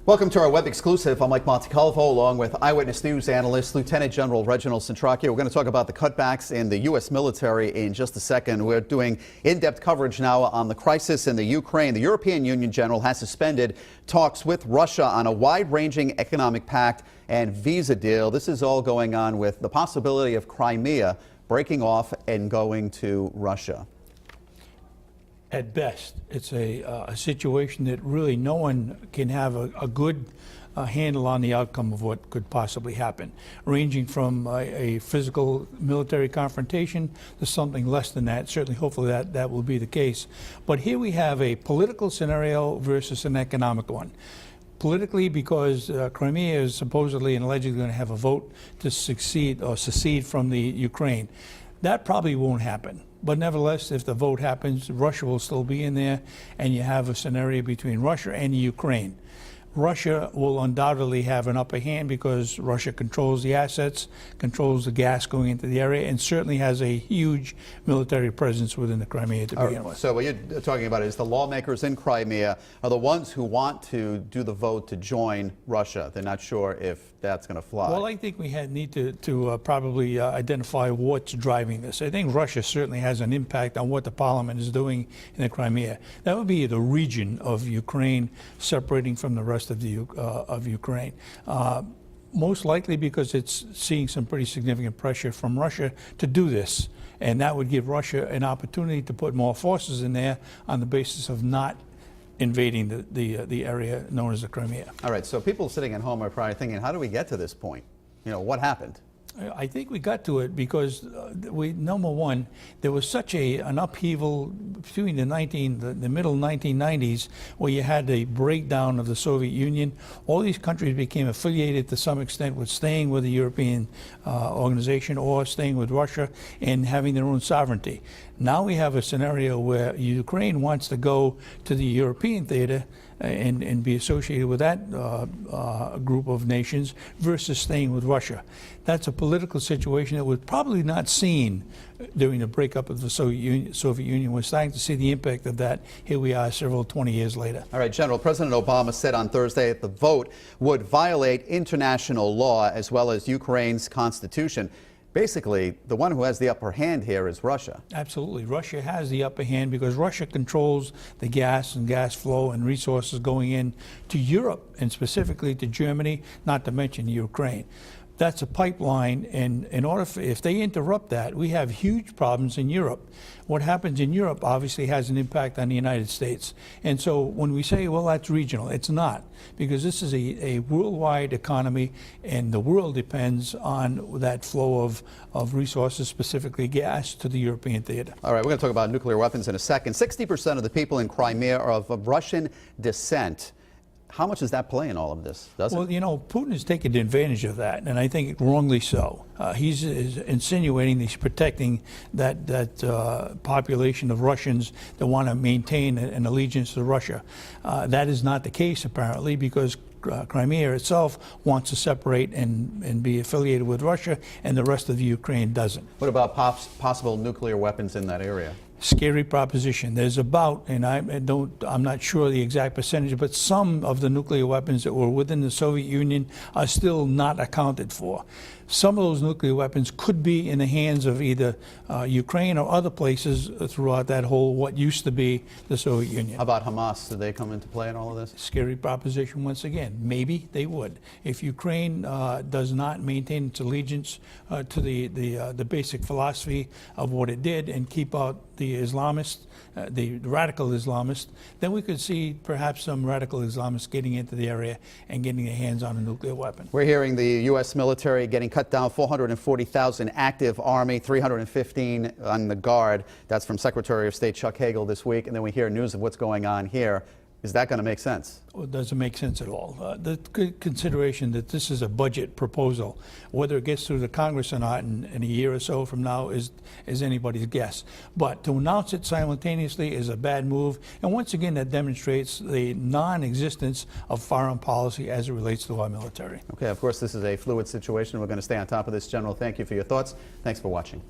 Welcome to our web exclusive. I'm Mike Montecalvo along with Eyewitness News analyst Lieutenant General Reginald Centracchio. We're going to talk about the cutbacks in the U.S. military in just a second. We're doing in-depth coverage now on the crisis in the Ukraine. The European Union general has suspended talks with Russia on a wide-ranging economic pact and visa deal. This is all going on with the possibility of Crimea breaking off and going to Russia. At best, it's a situation that really no one can have a good handle on the outcome of what could possibly happen, ranging from a physical military confrontation to something less than that. Certainly, hopefully that will be the case. But here we have a political scenario versus an economic one. Politically, because Crimea is supposedly and allegedly going to have a vote to succeed or secede from the Ukraine. That probably won't happen. But nevertheless, if the vote happens, Russia will still be in there, and you have a scenario between Russia and Ukraine. Russia will undoubtedly have an upper hand because Russia controls the assets, controls the gas going into the area, and certainly has a huge military presence within the Crimea to begin with. So what you're talking about is the lawmakers in Crimea are the ones who want to do the vote to join Russia. They're not sure if that's going to fly. Well, I think we need to probably identify what's driving this. I think Russia certainly has an impact on what the parliament is doing in the Crimea. That would be the region of Ukraine separating from the rest of Ukraine. Most likely because it's seeing some pretty significant pressure from Russia to do this. And that would give Russia an opportunity to put more forces in there on the basis of not invading the area known as the Crimea. All right, so people sitting at home are probably thinking, how do we get to this point? You know, what happened? I think we got to it because number one, there was such an upheaval between the middle 1990s where you had a breakdown of the Soviet Union. All these countries became affiliated to some extent with staying with the European organization or staying with Russia and having their own sovereignty. Now we have a scenario where Ukraine wants to go to the European theater and be associated with that group of nations versus staying with Russia. That's a political situation that was probably not seen during the breakup of the Soviet Union. We're starting to see the impact of that. Here we are 20 years later. All right, General, President Obama said on Thursday that the vote would violate international law as well as Ukraine's constitution. Basically, the one who has the upper hand here is Russia. Absolutely. Russia has the upper hand because Russia controls the gas and gas flow and resources going in to Europe and specifically to Germany, not to mention Ukraine. That's a pipeline, and if they interrupt that, we have huge problems in Europe. What happens in Europe obviously has an impact on the United States. And so when we say, well, that's regional, it's not, because this is a worldwide economy, and the world depends on that flow of resources, specifically gas, to the European theater. All right, we're going to talk about nuclear weapons in a second. 60% of the people in Crimea are of Russian descent. How much does that play in all of this? Well, you know, Putin has taken advantage of that, and I think wrongly so. He's insinuating he's protecting that population of Russians that want to maintain an allegiance to Russia. That is not the case, apparently, because Crimea itself wants to separate and be affiliated with Russia, and the rest of the Ukraine doesn't. What about possible nuclear weapons in that area? Scary proposition. There's about, and I'm not sure the exact percentage, but some of the nuclear weapons that were within the Soviet Union are still not accounted for. Some of those nuclear weapons could be in the hands of either Ukraine or other places throughout that whole, what used to be the Soviet Union. How about Hamas? Do they come into play in all of this? Scary proposition once again. Maybe they would. If Ukraine does not maintain its allegiance to the basic philosophy of what it did and keep out the Islamists, the radical Islamists, then we could see perhaps some radical Islamists getting into the area and getting their hands on a nuclear weapon. We're hearing the U.S. military getting cut down 440,000 active Army, 315 on the Guard. That's from Secretary of State Chuck Hagel this week. And then we hear news of what's going on here. Is that going to make sense? Well, it doesn't make sense at all. The consideration that this is a budget proposal, whether it gets through the Congress or not in a year or so from now is anybody's guess. But to announce it simultaneously is a bad move. And once again, that demonstrates the non-existence of foreign policy as it relates to our military. Okay, of course, this is a fluid situation. We're going to stay on top of this. General, thank you for your thoughts. Thanks for watching.